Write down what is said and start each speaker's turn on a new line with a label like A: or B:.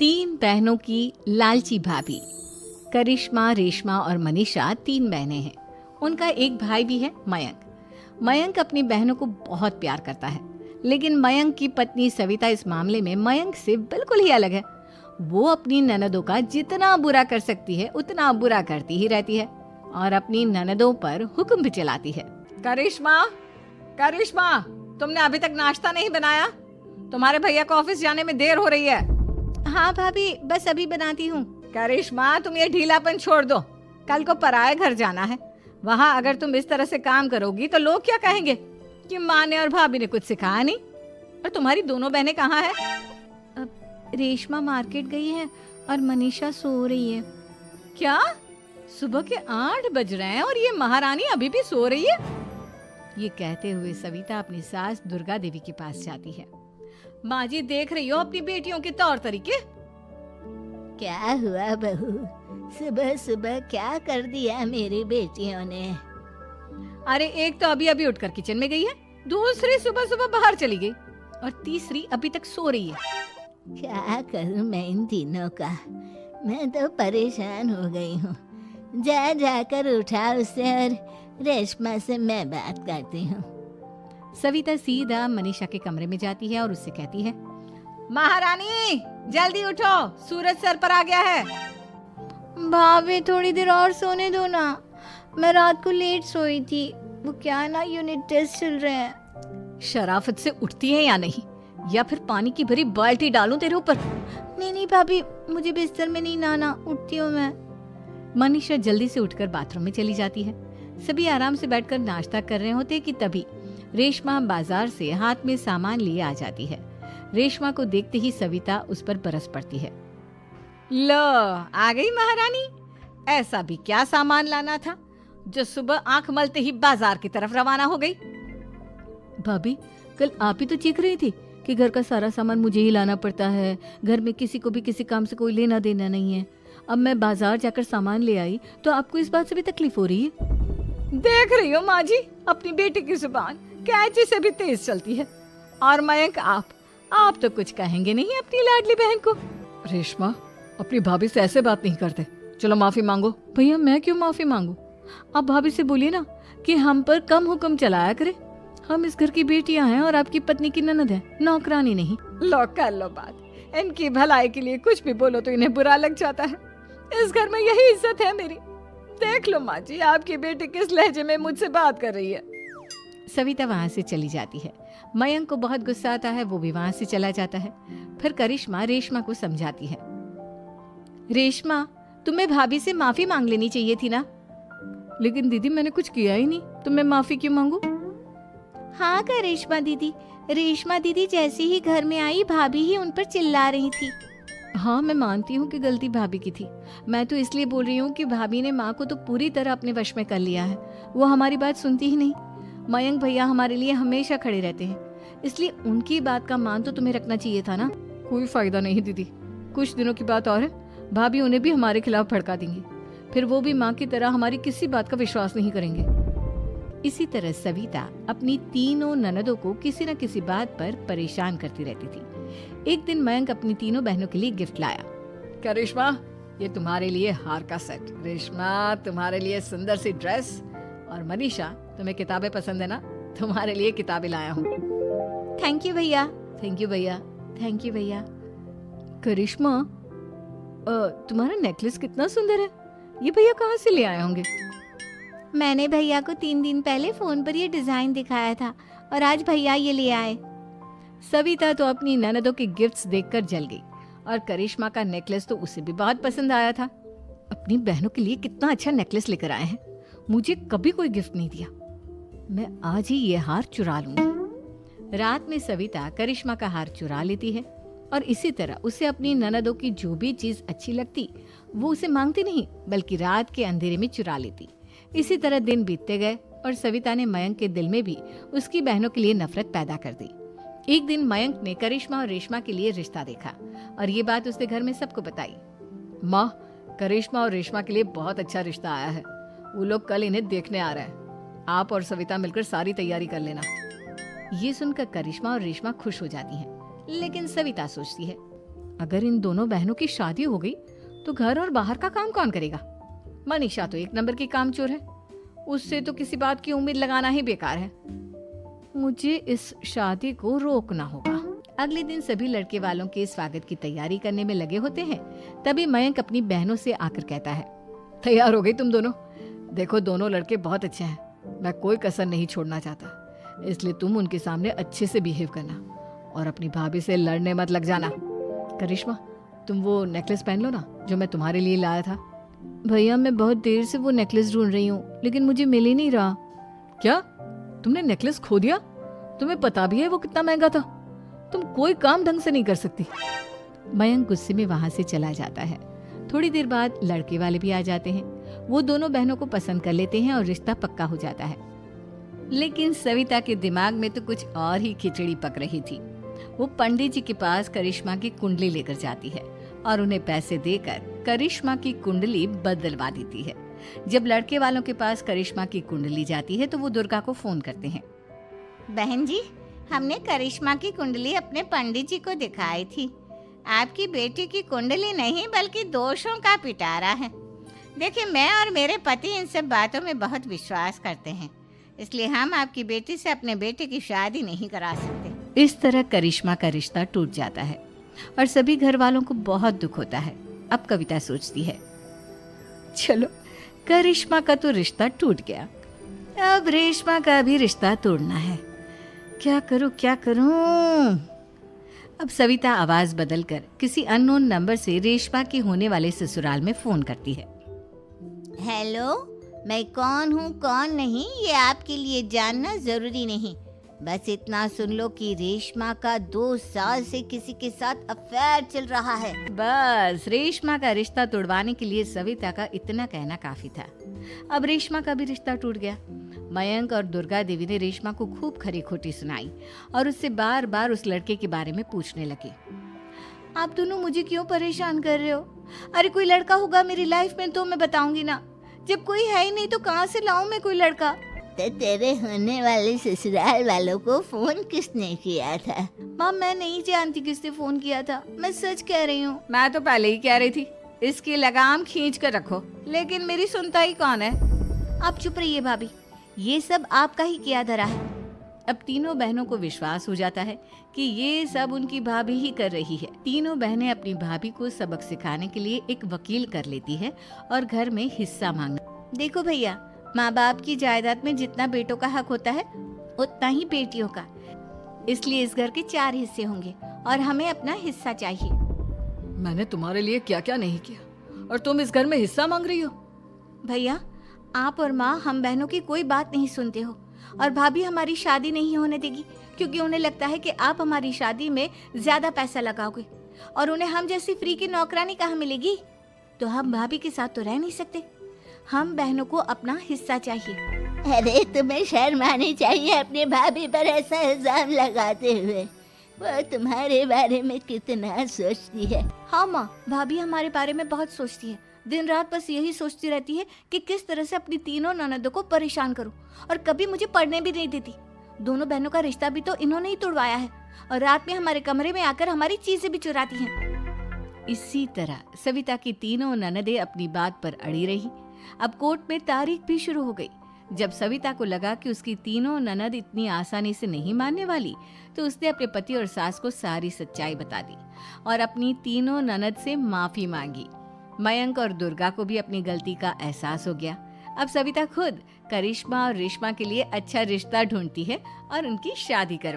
A: तीन बहनों की लालची भाभी। करिश्मा, रेशमा और मनीषा तीन बहनें हैं। उनका एक भाई भी है, मयंक। मयंक अपनी बहनों को बहुत प्यार करता है, लेकिन मयंक की पत्नी सविता इस मामले में मयंक से बिल्कुल ही अलग है। वो अपनी ननदों का जितना बुरा कर सकती है उतना बुरा करती ही रहती है और अपनी ननदों पर हुक्म भी चलाती है। करिश्मा, करिश्मा, तुमने अभी तक नाश्ता नहीं बनाया? तुम्हारे भैया को ऑफिस जाने में देर हो रही है। हाँ भाभी, बस अभी बनाती हूँ। करिश्मा, तुम ये ढीलापन छोड़ दो। कल को पराए घर जाना है। वहाँ अगर तुम इस तरह से काम करोगी तो लोग क्या कहेंगे कि माँ ने और भाभी ने कुछ सिखाया नहीं। और तुम्हारी दोनों बहनें कहाँ हैं? रेशमा मार्केट गई है और मनीषा सो रही है। क्या? सुबह के 8 बज रहे हैं और ये महारानी अभी भी सो रही है? ये कहते हुए सविता अपनी सास दुर्गा देवी के पास जाती है। माँ जी, देख रही हो अपनी बेटियों के तौर तरीके?
B: क्या हुआ बहू, सुबह सुबह क्या कर दिया मेरी बेटियों ने?
A: अरे एक तो अभी अभी उठकर किचन में गई है, दूसरी सुबह सुबह बाहर चली गई और तीसरी अभी तक सो रही है।
B: क्या करूं मैं इन तीनों का, मैं तो परेशान हो गई हूँ। जा जाकर उठा उसे और रेशमा से मैं बात करती हूँ।
A: सविता सीधा मनीषा के कमरे में जाती है और उससे कहती है, महारानी जल्दी उठो, सूरज सर पर आ गया है।
B: भाभी थोड़ी देर और सोने दो ना, मैं रात को लेट सोई थी। वो क्या ना, यूनिट टेस्ट चल रहे हैं।
A: शराफत से उठती है या नहीं, या फिर पानी की भरी बाल्टी डालूं तेरे ऊपर?
B: नहीं भाभी, मुझे बिस्तर में नहीं लाना, उठती हूँ मैं।
A: मनीषा जल्दी से उठकर बाथरूम में चली जाती है। सभी आराम से बैठकर नाश्ता कर रहे होते कि तभी रेशमा बाजार से हाथ में सामान लिए आ जाती है। रेशमा को देखते ही सविता उस पर बरस पड़ती है। लो, आ गई महारानी। ऐसा भी क्या सामान लाना था जो सुबह आंख मलते ही बाजार की तरफ रवाना हो गई? भाभी, कल आप ही तो चीख रही थी कि घर का सारा सामान मुझे ही लाना पड़ता है, घर में किसी को भी किसी काम से कोई लेना देना नहीं है। अब मैं बाजार जाकर सामान ले आई तो आपको इस बात से भी तकलीफ हो रही है? देख रही हो माँ जी, अपनी बेटी की जुबान कैंची से भी तेज चलती है। और मयंक, आप तो कुछ कहेंगे नहीं अपनी लाडली बहन को। रेशमा, अपनी भाभी से ऐसे बात नहीं करते। चलो माफी मांगो। भैया, मैं क्यों माफी मांगू? आप भाभी से बोलिए ना कि हम पर कम हुक्म चलाया करे। हम इस घर की बेटियां हैं और आपकी पत्नी की ननद है, नौकरानी नहीं। लो कर लो बात। इनकी भलाई के लिए कुछ भी बोलो तो इन्हें बुरा लग जाता है। इस घर में यही इज्जत है मेरी। देख लो माँ जी, आपकी बेटी किस लहजे में मुझसे बात कर रही है। सविता वहाँ से चली जाती है। मयंक को बहुत गुस्सा आता है, वो भी वहाँ से चला जाता है। फिर करिश्मा रेशमा को समझाती है। रेशमा, तुम्हें भाभी से माफी मांग लेनी चाहिए थी ना। लेकिन दीदी, मैंने कुछ किया ही नहीं, तो मैं माफी क्यों मांगू?
B: हाँ करिश्मा दीदी, रेशमा दीदी जैसे ही घर में आई भाभी ही उन पर चिल्ला रही थी।
A: हाँ, मैं मानती हूँ कि गलती भाभी की थी। मैं तो इसलिए बोल रही हूँ कि भाभी ने माँ को तो पूरी तरह अपने वश में कर लिया है। वो हमारी बात सुनती ही नहीं। मयंक भैया हमारे लिए हमेशा खड़े रहते हैं, इसलिए उनकी बात का मान तो तुम्हें रखना चाहिए था ना। कोई फायदा नहीं दीदी, कुछ दिनों की बात और है, भाभी उन्हें भी हमारे खिलाफ भड़का देंगी। फिर वो भी माँ की तरह हमारी किसी बात का विश्वास नहीं करेंगे। इसी तरह सविता अपनी तीनों ननदों को किसी न किसी बात पर परेशान करती रहती थी। एक दिन मयंक अपनी तीनों बहनों के लिए गिफ्ट लाया। क्या रेशमा, ये तुम्हारे लिए हार का सेट। रेशमा, तुम्हारे लिए सुंदर सी ड्रेस। और मनीषा, तुम्हें किताबें पसंद है ना, तुम्हारे लिए किताबें लाया हूँ।
B: थैंक यू भैया।
A: थैंक यू भैया। थैंक यू भैया। करिश्मा, तुम्हारा नेकलेस कितना सुंदर है। ये भैया कहाँ से ले आए होंगे?
B: मैंने भैया को 3 दिन पहले फोन पर ये डिजाइन दिखाया था और आज भैया ये ले आए।
A: सविता तो अपनी ननदों के गिफ्ट्स देखकर जल गई और करिश्मा का नेकलेस तो उसे भी बहुत पसंद आया था। अपनी बहनों के लिए कितना अच्छा नेकलेस लेकर आए हैं, मुझे कभी कोई गिफ्ट नहीं दिया। मैं आज ही ये हार चुरा लूंगी। रात में सविता करिश्मा का हार चुरा लेती है और इसी तरह उसे अपनी ननदों की जो भी चीज अच्छी लगती वो उसे मांगती नहीं, बल्कि रात के अंधेरे में चुरा लेती। इसी तरह दिन बीतते गए और सविता ने मयंक के दिल में भी उसकी बहनों के लिए नफरत पैदा कर दी। एक दिन मयंक ने करिश्मा और रेशमा के लिए रिश्ता देखा और ये बात उसने घर में सबको बताई। माँ, करिश्मा और रेशमा के लिए बहुत अच्छा रिश्ता आया है। वो लोग कल इन्हें देखने आ रहे हैं। आप और सविता मिलकर सारी तैयारी कर लेना। ये सुनकर करिश्मा और रेशमा खुश हो जाती हैं, लेकिन सविता सोचती है, अगर इन दोनों बहनों की शादी हो गई तो घर और बाहर का काम कौन करेगा? मनीषा तो एक नंबर की कामचोर है, उससे तो किसी बात की उम्मीद लगाना ही बेकार है। मुझे इस शादी को रोकना होगा। अगले दिन सभी लड़के वालों के स्वागत की तैयारी करने में लगे होते हैं। तभी मयंक अपनी बहनों से आकर कहता है, तैयार हो गई तुम दोनों? देखो दोनों लड़के बहुत अच्छे हैं, मैं कोई कसर नहीं छोड़ना चाहता, इसलिए तुम उनके सामने अच्छे से बिहेव करना और अपनी भाभी से लड़ने मत लग जाना। करिश्मा, तुम वो नेकलेस पहन लो ना जो मैं तुम्हारे लिए लाया था। भैया मैं बहुत देर से वो नेकलेस ढूंढ रही हूँ, लेकिन मुझे मिल ही नहीं रहा। क्या तुमने नेकलेस खो दिया? तुम्हें पता भी है वो कितना महंगा था? तुम कोई काम ढंग से नहीं कर सकती। मयंक गुस्से में वहां से चला जाता है। थोड़ी देर बाद लड़के वाले भी आ जाते हैं। वो दोनों बहनों को पसंद कर लेते हैं और रिश्ता पक्का हो जाता है। लेकिन सविता के दिमाग में तो कुछ और ही खिचड़ी पक रही थी। वो पंडित जी के पास करिश्मा की कुंडली लेकर जाती है और उन्हें पैसे देकर करिश्मा की कुंडली बदलवा देती है। जब लड़के वालों के पास करिश्मा की कुंडली जाती है तो वो दुर्गा को फोन करते हैं।
B: बहन जी, हमने करिश्मा की कुंडली अपने पंडित जी को दिखाई थी। आपकी बेटी की कुंडली नहीं बल्कि दोषों का पिटारा है। देखिए, मैं और मेरे पति इन सब बातों में बहुत विश्वास करते हैं, इसलिए हम आपकी बेटी से अपने बेटे की शादी नहीं करा सकते।
A: इस तरह करिश्मा का रिश्ता टूट जाता है और सभी घर वालों को बहुत दुख होता है। अब कविता सोचती है, चलो करिश्मा का तो रिश्ता टूट गया, अब रेशमा का भी रिश्ता तोड़ना है। क्या करूं? अब सविता आवाज बदलकर किसी अननोन नंबर से रेशमा के होने वाले ससुराल में फोन करती है।
B: हेलो, मैं कौन हूँ कौन नहीं ये आपके लिए जानना जरूरी नहीं। बस इतना सुन लो कि रेशमा का 2 साल से किसी के साथ अफेयर चल रहा है।
A: बस रेशमा का रिश्ता तोड़वाने के लिए सविता का इतना कहना काफी था। अब रेशमा का भी रिश्ता टूट गया। मयंक और दुर्गा देवी ने रेशमा को खूब खरी खोटी सुनाई और उससे बार बार उस लड़के के बारे में पूछने लगे। आप दोनों मुझे क्यों परेशान कर रहे हो? अरे कोई लड़का होगा मेरी लाइफ में तो मैं बताऊंगी ना, जब कोई है ही नहीं तो कहाँ से लाऊं मैं कोई लड़का?
B: तो तेरे होने वाले ससुराल वालों को फोन किसने किया था?
A: माँ मैं नहीं जानती किसने फोन किया था, मैं सच कह रही हूँ। मैं तो पहले ही कह रही थी इसकी लगाम खींच कर रखो, लेकिन मेरी सुनता ही कौन है। आप चुप रहिए भाभी, ये सब आपका ही किया धरा है। अब तीनों बहनों को विश्वास हो जाता है कि ये सब उनकी भाभी ही कर रही है। तीनों बहनें अपनी भाभी को सबक सिखाने के लिए एक वकील कर लेती है और घर में हिस्सा मांगना। देखो भैया, माँ बाप की जायदाद में जितना बेटों का हक होता है उतना ही बेटियों का, इसलिए इस घर के 4 हिस्से होंगे और हमें अपना हिस्सा चाहिए। मैंने तुम्हारे लिए क्या क्या नहीं किया और तुम इस घर में हिस्सा मांग रही हो? भैया, आप और माँ हम बहनों की कोई बात नहीं सुनते हो और भाभी हमारी शादी नहीं होने देगी क्योंकि उन्हें लगता है कि आप हमारी शादी में ज्यादा पैसा लगाओगे और उन्हें हम जैसी फ्री की नौकरानी कहाँ मिलेगी। तो हम भाभी के साथ तो रह नहीं सकते, हम बहनों को अपना हिस्सा चाहिए।
B: अरे तुम्हें शर्म आनी चाहिए अपने भाभी पर ऐसा इल्जाम लगाते हुए। वो तुम्हारे बारे में कितना सोचती है।
A: हाँ माँ, भाभी हमारे बारे में बहुत सोचती है। दिन रात बस यही सोचती रहती है कि किस तरह से अपनी तीनों ननदों को परेशान करूं और कभी मुझे पढ़ने भी नहीं देती। दोनों बहनों का रिश्ता भी तो इन्होंने ही तोड़वाया है और रात में हमारे कमरे में आकर हमारी चीजें भी चुराती हैं। इसी तरह सविता की तीनों ननदें अपनी बात पर अड़ी रही। अब कोर्ट में तारीख भी शुरू हो गई। जब सविता को लगा कि उसकी तीनों ननद इतनी आसानी से नहीं मानने वाली, तो उसने अपने पति और सास को सारी सच्चाई बता दी और अपनी तीनों ननद से माफी मांगी। मयंक और दुर्गा को भी अपनी गलती का एहसास हो गया। अब सविता खुद करिश्मा और रेशमा के लिए अच्छा रिश्ता ढूंढती है और उनकी शादी करवा